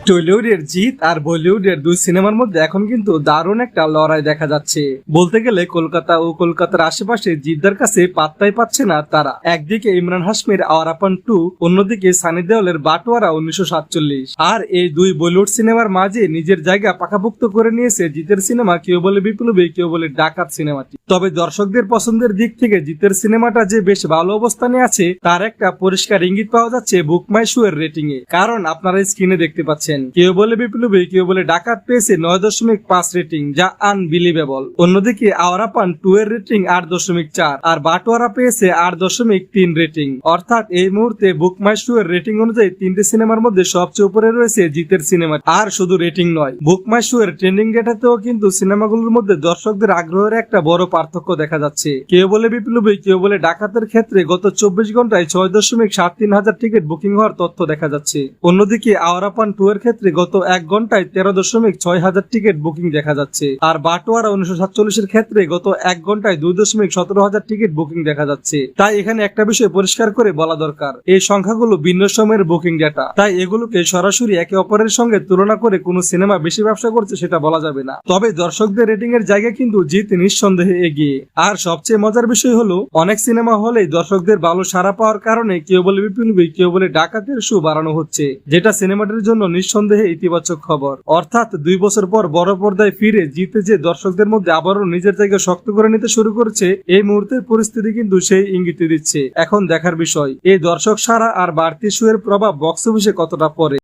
টলিউডের জিত আর বলিউডের দুই সিনেমার মধ্যে এখন কিন্তু দারুণ একটা লড়াই দেখা যাচ্ছে। বলতে গেলে কলকাতা ও কলকাতার আশেপাশে জিদ্দার কাছে পাত্তাই পাচ্ছে না তারা। একদিকে ইমরান হাশমির আওয়ারাপান 2, অন্যদিকে সানি দেওলের বাটোয়ারা 1947। আর এই দুই বলিউড সিনেমার মাঝে নিজের জায়গা পাকাপোক্ত করে নিয়েছে জিতের সিনেমা কেউ বলে বিপ্লবী, কেউ বলে ডাকাত সিনেমাটি। তবে দর্শকদের পছন্দের দিক থেকে জিতের সিনেমাটা যে বেশ ভালো অবস্থানে আছে তার একটা পরিষ্কার ইঙ্গিত পাওয়া যাচ্ছে বুক মাই শো এর রেটিং এ। কারণ আপনারা স্ক্রিনে দেখতে পাচ্ছেন কেউ বলে বিপ্লবী, কেউ বলে ডাকাত পেয়েছে 9.5 রেটিং, যা আনবিলিভেবল। অন্যদিকে আওয়ারাপান 2 এর রেটিং 8.4 আর বাটোয়ারা পেয়েছে 8.3 রেটিং। অর্থাৎ এই মুহূর্তে বুক মাই শো এর রেটিং অনুযায়ী তিনটি সিনেমার মধ্যে সবচেয়ে উপরে রয়েছে জিতের সিনেমা। আর শুধু রেটিং নয়, বুক মাই শো এর ট্রেন্ডিং ডেটাতেও কিন্তু সিনেমাগুলোর মধ্যে দর্শকদের আগ্রহের একটা বড় পার্থক্য দেখা যাচ্ছে। কেউ বলে বিপ্লবী, কেউ বলে ডাকাতের ক্ষেত্রে গত 24 ঘন্টায় 6.73 হাজার টিকিট বুকিং হওয়ার তথ্য দেখা যাচ্ছে। অন্যদিকে আওয়ারাপান 2 এর ক্ষেত্রে গত 1 ঘন্টায় 13.6 হাজার টিকিট বুকিং দেখা যাচ্ছে। আর বাটোয়ারা 1947 এর ক্ষেত্রে গত 1 ঘন্টায় 2.17 হাজার টিকিট বুকিং দেখা যাচ্ছে। তাই এখানে একটা বিষয় পরিষ্কার করে বলা দরকার, এই সংখ্যাগুলো ভিন্ন সময়ের বুকিং ডেটা, তাই এগুলোকে সরাসরি একে অপরের সঙ্গে তুলনা করে কোন সিনেমা বেশি ব্যবসা করছে সেটা বলা যাবে না। তবে দর্শকদের রেটিং এর জায়গায় কিন্তু জিত নিঃসন্দেহে এগিয়ে। আর সবচেয়ে মজার বিষয় হলো অনেক সিনেমা হলেই দর্শকদের ভালো সাড়া পাওয়ার কারণে কেউ বলে বিপ্লবী, কেউ বলে ডাকাতের শো বাড়ানো হচ্ছে, যেটা সিনেমাটির জন্য নিঃসন্দেহে ইতিবাচক খবর। অর্থাৎ 2 বছর পর বড় পর্দায় ফিরে জিতে যে দর্শকদের মধ্যে আবারও নিজের জায়গা শক্ত করে নিতে শুরু করেছে, এই মুহূর্তের পরিস্থিতি কিন্তু সেই ইঙ্গিত দিচ্ছে। এখন দেখার বিষয় এই দর্শক সাড়া আর বাড়তি শো এর প্রভাব বক্স অফিসে কতটা পড়ে।